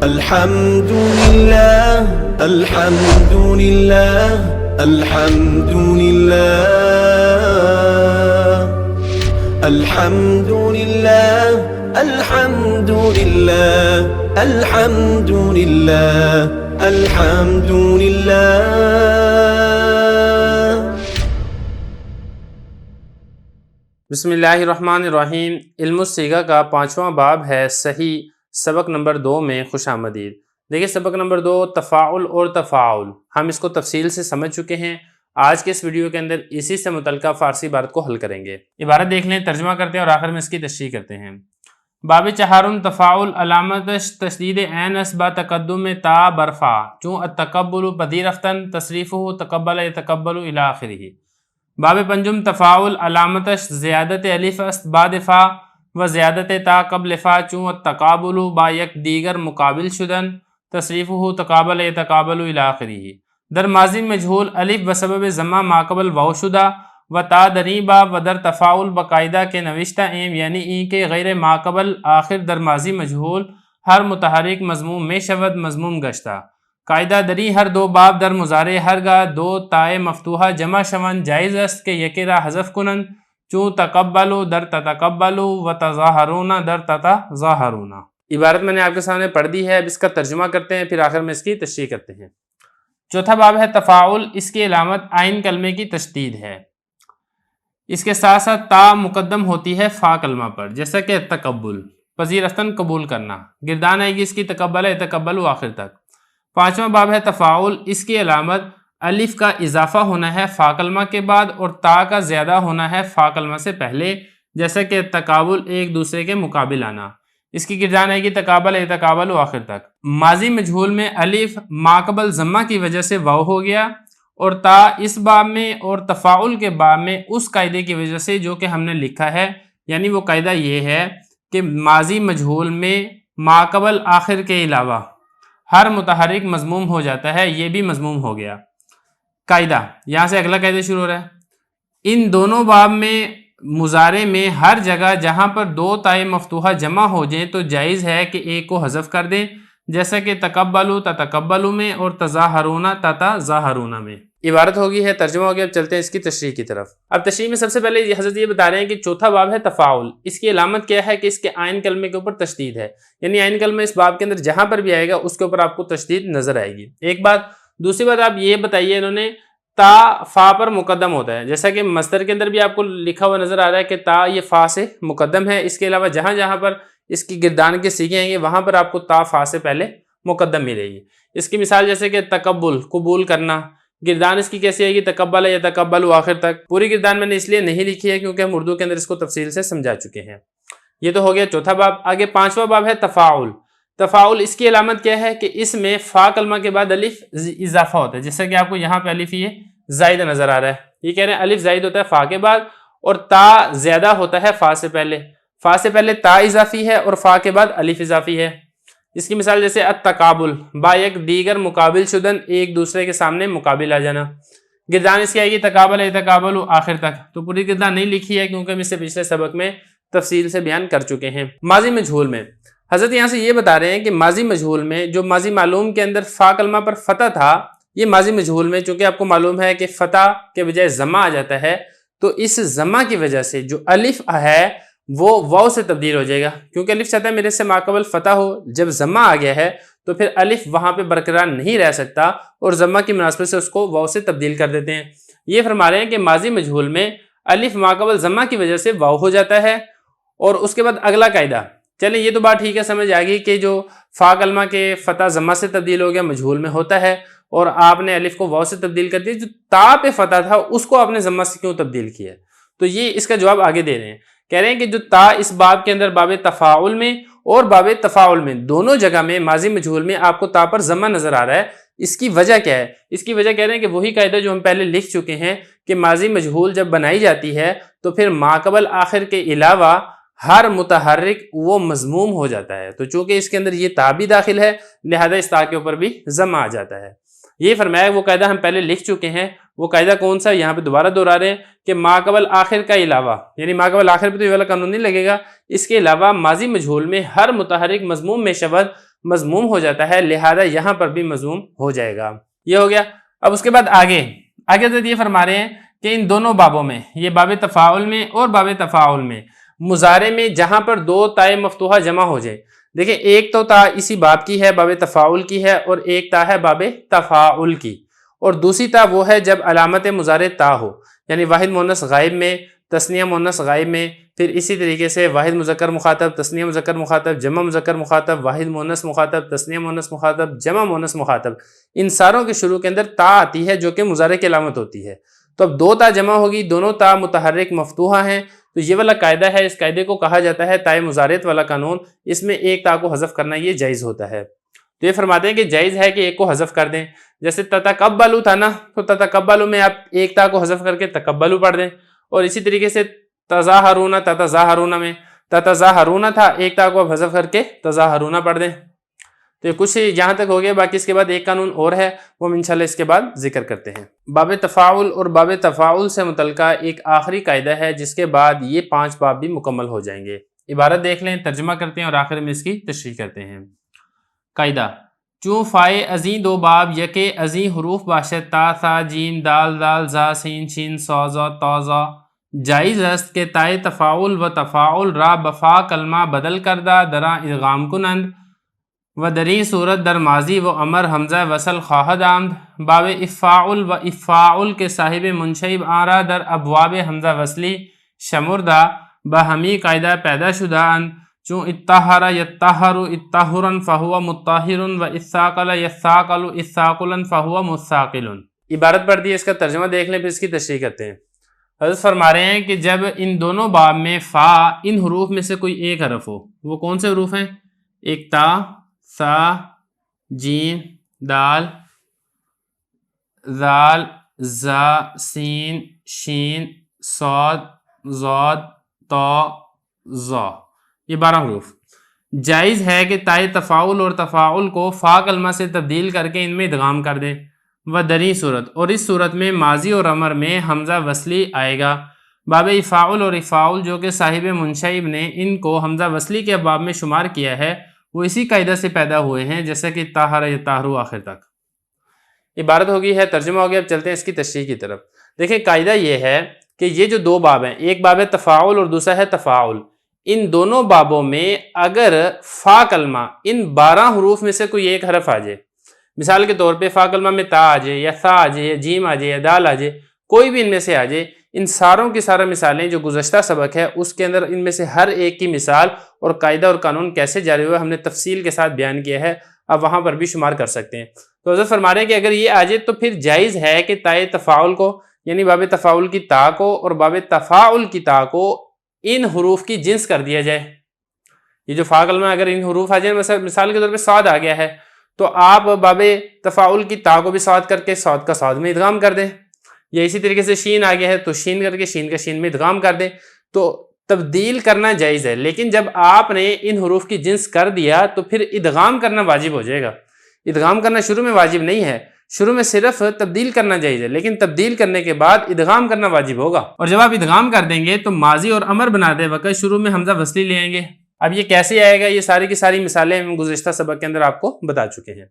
الحمد لله الحمد لله الحمد لله الحمد لله الحمد لله الحمد لله الحمد لله. بسم اللہ الرحمن الرحیم. علم الصیغہ کا 5واں باب ہے صحیح. سبق نمبر 2 میں خوش آمدید. دیکھیں سبق نمبر 2 تفاعل اور تفاعل ہم اس کو تفصیل سے سمجھ چکے ہیں. آج کے اس ویڈیو کے اندر اسی سے متعلقہ فارسی عبارت کو حل کریں گے. عبارت دیکھ لیں، ترجمہ کرتے ہیں اور آخر میں اس کی تشریح کرتے ہیں. باب چہارم تفاعل علامتش تشدید عین اسبا تقدم تا برفا چون التقبل پذیرفتن تصریفہ تقبل یتقبل الی آخرہ. باب پنجم تفاعل علامتش زیادت الف است بعد فا و زیادت تا قبل فا چون التقابل با یک دیگر مقابل شدن تصریفہ تقابل یتقابل الی آخرہ. در ماضی مجہول الف بسبب ضمہ ما قبل واو شدہ و تا دری با و در تفاعل باقاعدہ کے نوشتہ ایم یعنی ای کے غیر ما قبل آخر در ماضی مجہول ہر متحرک مضموم میں شود مضموم گشتہ. قاعدہ دری ہر دو باب در مضارع ہرگاہ دو تائے مفتوحہ جمع شون جائز است کہ یکی را حذف کنند چون تقبلو در تتقبلو و تظاہرون در تتظاہرون. عبارت میں نے آپ کے سامنے پڑھ دی ہے، اب اس کا ترجمہ کرتے ہیں، پھر آخر میں اس کی تشریح کرتے ہیں. چوتھا باب ہے تفاعل. اس کی علامت عین کلمے کی تشدید ہے. اس کے ساتھ ساتھ تا مقدم ہوتی ہے فا کلمہ پر، جیسا کہ تقبل پذیرفتن قبول کرنا. گردان آئے گی اس کی تقبل یتقبل آخر تک. پانچواں باب ہے تفاعل. اس کی علامت الف کا اضافہ ہونا ہے فا کلمہ کے بعد اور تا کا زیادہ ہونا ہے فا کلمہ سے پہلے، جیسا کہ تقابل ایک دوسرے کے مقابل آنا. اس کی گردان آئے گی تقابل یتقابل آخر تک. ماضی مجہول میں الف ما قبل ضمہ کی وجہ سے واو ہو گیا اور تا اس باب میں اور تفاعل کے باب میں اس قاعدے کی وجہ سے جو کہ ہم نے لکھا ہے، یعنی وہ قاعدہ یہ ہے کہ ماضی مجہول میں ما قبل آخر کے علاوہ ہر متحرک مضموم ہو جاتا ہے. یہ بھی مضموم ہو گیا. قاعدہ یہاں سے اگلا قاعدہ شروع ہو رہا ہے. ان دونوں باب میں مضارع میں ہر جگہ جہاں پر دو تائے مفتوحہ جمع ہو جائیں تو جائز ہے کہ ایک کو حذف کر دیں، جیسا کہ تقبلو تتقبلو میں اور تظاہرون تتظاہرون میں. عبارت ہوگی ہے، ترجمہ ہو گیا. اب چلتے ہیں اس کی تشریح کی طرف. اب تشریح میں سب سے پہلے حضرت یہ بتا رہے ہیں کہ چوتھا باب ہے تفاعل. اس کی علامت کیا ہے کہ اس کے عین کلمے کے اوپر تشدید ہے، یعنی عین کلمہ اس باب کے اندر جہاں پر بھی آئے گا اس کے اوپر آپ کو تشدید نظر آئے گی. ایک بات. دوسری بات آپ یہ بتائیے، انہوں نے تا فا پر مقدم ہوتا ہے، جیسا کہ مصدر کے اندر بھی آپ کو لکھا ہوا نظر آ رہا ہے کہ تا یہ فا سے مقدم ہے. اس کے علاوہ جہاں جہاں پر اس کی گردان کے سیغے آئیں گے وہاں پر آپ کو تا فا سے پہلے مقدم ملے گی. اس کی مثال جیسے کہ تقبل قبول کرنا، گردان اس کی کیسی آئے گی تقبل یتقبل آخر تک. پوری گردان میں نے اس لیے نہیں لکھی ہے کیونکہ ہم اردو کے اندر اس کو تفصیل سے سمجھا چکے ہیں. یہ تو ہو گیا چوتھا باب. آگے پانچواں باب ہے تفاعل. تفاعل اس کی علامت کیا ہے کہ اس میں فا کلمہ کے بعد الف اضافہ ہوتا ہے، جیسا کہ آپ کو یہاں پہ الف یہ زائد نظر آ رہا ہے. یہ کہہ رہے ہیں الف زائد ہوتا ہے فا کے بعد اور تا زیادہ ہوتا ہے فا سے پہلے. فا سے پہلے تا اضافی ہے اور فا کے بعد الف اضافی ہے. اس کی مثال جیسے التقابل با یک دیگر مقابل شدن، ایک دوسرے کے سامنے مقابل آ جانا. گردان اس کی آئے گی تقابل یتقابل آخر تک. تو پوری گردان نہیں لکھی ہے کیونکہ ہم اس سے پچھلے سبق میں تفصیل سے بیان کر چکے ہیں. ماضی مجہول میں حضرت یہاں سے یہ بتا رہے ہیں کہ ماضی مجہول میں جو ماضی معلوم کے اندر فا کلمہ پر فتح تھا، یہ ماضی مجہول میں چونکہ آپ کو معلوم ہے کہ فتح کے بجائے ضمہ آ جاتا ہے، تو اس ضمہ کی وجہ سے جو الف ہے وہ واو سے تبدیل ہو جائے گا. کیونکہ الف چاہتا ہے میرے سے ماقبل فتح ہو، جب ضمہ آ گیا ہے تو پھر الف وہاں پہ برقرار نہیں رہ سکتا اور ضمہ کی مناسبت سے اس کو واو سے تبدیل کر دیتے ہیں. یہ فرما رہے ہیں کہ ماضی مجہول میں الف ماقبل ضمہ کی وجہ سے واو ہو جاتا ہے. اور اس کے بعد اگلا قاعدہ. چلیں یہ تو بات ٹھیک ہے، سمجھ آ گئی کہ جو فا کلمہ کے فتح ضمہ سے تبدیل ہو گیا مجہول میں ہوتا ہے اور آپ نے الف کو واو سے تبدیل کر دیا. جو تا پہ فتح تھا اس کو آپ نے ضمہ سے کیوں تبدیل کیا؟ تو یہ اس کا جواب آگے دے رہے ہیں. کہہ رہے ہیں کہ جو تا اس باب کے اندر باب تفاعل میں اور باب تفاعل میں دونوں جگہ میں ماضی مجہول میں آپ کو تا پر ضمہ نظر آ رہا ہے. اس کی وجہ کیا ہے؟ اس کی وجہ کہہ رہے ہیں کہ وہی قاعدہ جو ہم پہلے لکھ چکے ہیں کہ ماضی مجہول جب بنائی جاتی ہے تو پھر ما قبل آخر کے علاوہ ہر متحرک وہ مضموم ہو جاتا ہے. تو چونکہ اس کے اندر یہ تا بھی داخل ہے لہذا اس تا کے اوپر بھی ضمہ آ جاتا ہے. یہ فرمایا وہ قاعدہ ہم پہلے لکھ چکے ہیں، وہ قاعدہ کون سا یہاں پہ دوبارہ دہرا رہے ہیں کہ ما قبل آخر کا علاوہ، یعنی ما قبل آخر پہ تو یہ والا قانون نہیں لگے گا، اس کے علاوہ ماضی مجہول میں ہر متحرک مضموم میں شبد مضموم ہو جاتا ہے، لہذا یہاں پر بھی مضموم ہو جائے گا۔ یہ ہو گیا۔ اب اس کے بعد آگے تو یہ فرما رہے ہیں کہ ان دونوں بابوں میں، یہ باب تفاعل میں اور باب تفاعل میں، مضارع میں جہاں پر دو تائے مفتوحہ جمع ہو جائے، دیکھیں ایک تو تا اسی باب کی ہے، باب تفاعل کی ہے، اور ایک تا ہے باب تفاعل کی، اور دوسری تا وہ ہے جب علامت مضارع تا ہو، یعنی واحد مؤنث غائب میں، تثنیہ مؤنث غائب میں، پھر اسی طریقے سے واحد مذکر مخاطب، تثنیہ مذکر مخاطب، جمع مذکر مخاطب، واحد مؤنث مخاطب، تثنیہ مؤنث مخاطب، جمع مؤنث مخاطب، ان ساروں کے شروع کے اندر تا آتی ہے جو کہ مضارع کی علامت ہوتی ہے۔ تو اب دو تا جمع ہوگی، دونوں تا متحرک مفتوحہ ہیں، تو یہ والا قاعدہ ہے، اس قاعدے کو کہا جاتا ہے تائے مضارعت والا قانون، اس میں ایک تا کو حذف کرنا یہ جائز ہوتا ہے۔ تو یہ فرماتے ہیں کہ جائز ہے کہ ایک کو حذف کر دیں، جیسے تتقبلوا تھا نا، تو تتقبلوا میں آپ ایک تا کو حذف کر کے تقبلوا پڑھ دیں، اور اسی طریقے سے تظاہرون تتظاہرون میں تتظاہرون تھا، ایک تا کو آپ حذف کر کے تظاہرون پڑھ دیں۔ تو یہ کچھ یہاں تک ہو گیا، باقی اس کے بعد ایک قانون اور ہے، وہ ہم انشاءاللہ اس کے بعد ذکر کرتے ہیں۔ باب تفاعل اور باب تفاعل سے متعلقہ ایک آخری قاعدہ ہے جس کے بعد یہ 5 باب بھی مکمل ہو جائیں گے۔ عبارت دیکھ لیں، ترجمہ کرتے ہیں اور آخر میں اس کی تشریح کرتے ہیں۔ قاعدہ: چون فائے ازیں دو باب یکے ازیں حروف باشد تا ثا جیم دال دال زا سین شین صا ضا تا ضا، جائز است کہ تائے تفاعل و تفاعل را بفا کلمہ بدل کردہ درا ادغام کنند و دری صورت در ماضی و امر حمزہ وصل خواہد آمد۔ باب افاعل و افاعل کے صاحب منشئب آرا در ابواب حمزہ وصلی شمردہ بہمی قاعدہ پیدا شدہ اند، چون اتطہر یتطہر اطہرا فہو مطہر و اثاقل یثاقل اثاقلا فہو مثاقل۔ عبارت پڑھ دی، اس کا ترجمہ دیکھ لیں پھر اس کی تشریح کرتے ہیں۔ حضرت فرما رہے ہیں کہ جب ان دونوں باب میں فا ان حروف میں سے کوئی ایک حرف ہو، وہ کون سے حروف ہیں؟ ایک تا، ثا، جیم، دال، ذال، زا، سین، شین، صاد، ضاد، تا، ظا، یہ 12 حروف۔ جائز ہے کہ تائے تفاعل اور تفاعل کو فا کلمہ سے تبدیل کر کے ان میں ادغام کر دیں، و دری صورت، اور اس صورت میں ماضی اور امر میں حمزہ وصلی آئے گا۔ باب افاعل اور افاعل جو کہ صاحب منشئب نے ان کو حمزہ وصلی کے باب میں شمار کیا ہے، وہ اسی قاعدہ سے پیدا ہوئے ہیں جیسے کہ طاہر یا طاہرو آخر تک۔ عبارت ہو گئی ہے، ترجمہ ہو گیا، اب چلتے ہیں اس کی تشریح کی طرف۔ دیکھیں قاعدہ یہ ہے کہ یہ جو دو باب ہیں، ایک باب ہے تفاعل اور دوسرا ہے تفاعل، ان دونوں بابوں میں اگر فا کلمہ ان 12 حروف میں سے کوئی ایک حرف آ جائے، مثال کے طور پہ فا کلمہ میں تا آ جائے یا ثا آ جائے یا جیم آ جائے یا دال آ جائے، کوئی بھی ان میں سے آ جائے، ان ساروں کی سارا مثالیں جو گزشتہ سبق ہے اس کے اندر ان میں سے ہر ایک کی مثال اور قاعدہ اور قانون کیسے جاری ہوا ہم نے تفصیل کے ساتھ بیان کیا ہے، اب وہاں پر بھی شمار کر سکتے ہیں۔ تو حضرت فرما رہے ہیں کہ اگر یہ آ جائے تو پھر جائز ہے کہ تائے تفاعل کو، یعنی باب تفاعل کی تا کو اور باب تفاعل کی تا کو ان حروف کی جنس کر دیا جائے۔ یہ جو فا کلمہ اگر ان حروف آ جائیں، مثال کے طور پہ صاد آ گیا ہے تو آپ باب تفاعل کی تا کو بھی صاد کر کے صاد کا صاد میں ادغام کر دیں، یا اسی طریقے سے شین آ گیا ہے تو شین کر کے شین کا شین میں ادغام کر دیں۔ تو تبدیل کرنا جائز ہے، لیکن جب آپ نے ان حروف کی جنس کر دیا تو پھر ادغام کرنا واجب ہو جائے گا۔ ادغام کرنا شروع میں واجب نہیں ہے، شروع میں صرف تبدیل کرنا جائز ہے، لیکن تبدیل کرنے کے بعد ادغام کرنا واجب ہوگا۔ اور جب آپ ادغام کر دیں گے تو ماضی اور امر بناتے وقت شروع میں حمزہ وصلی لے آئیں گے۔ اب یہ کیسے آئے گا، یہ ساری کی ساری مثالیں ہم گزشتہ سبق کے اندر آپ کو بتا چکے ہیں۔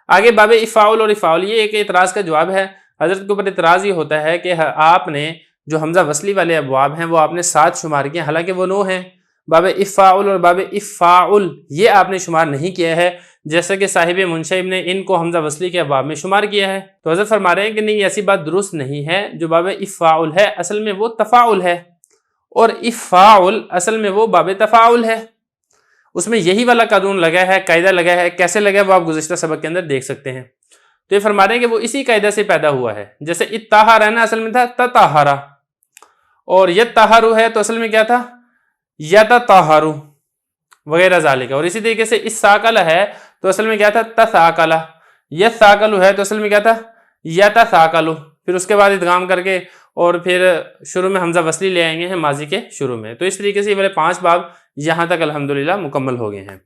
آگے باب افاعل اور افاعل، یہ ایک اعتراض کا جواب ہے۔ حضرت کے اوپر اعتراض یہ ہوتا ہے کہ آپ نے جو حمزہ وصلی والے ابواب ہیں وہ آپ نے 7 شمار کیے، حالانکہ وہ 9 ہیں۔ باب افاعل اور باب افاعل یہ آپ نے شمار نہیں کیا ہے، جیسا کہ صاحب منشئب نے ان کو حمزہ وصلی کے ابواب میں شمار کیا ہے۔ تو حضرت فرما رہے ہیں کہ نہیں، ایسی بات درست نہیں ہے۔ جو باب افاعل ہے اصل میں وہ تفاعل ہے، اور افاعل اصل میں وہ باب تفاعل ہے، اس میں یہی والا قانون لگا ہے، قاعدہ لگا ہے۔ کیسے لگا ہے وہ آپ گزشتہ سبق کے اندر دیکھ سکتے ہیں۔ تو یہ فرما رہے ہیں کہ وہ اسی قاعدہ سے پیدا ہوا ہے، جیسے اتطہر ہے نا، اصل میں تھا تطہر، اور یتطہر ہے تو اصل میں کیا تھا، یتطہر وغیرہ ذالک۔ اور اسی طریقے سے اساقل ہے تو اصل میں کیا تھا، تثاقل۔ یثاقل ہے تو اصل میں کیا تھا، یتثاقل۔ پھر اس کے بعد ادغام کر کے اور پھر شروع میں حمزہ وصلی لے آئیں گے ہیں ماضی کے شروع میں۔ تو اس طریقے سے یہ والے 5 باب یہاں تک الحمدللہ مکمل ہو گئے ہیں۔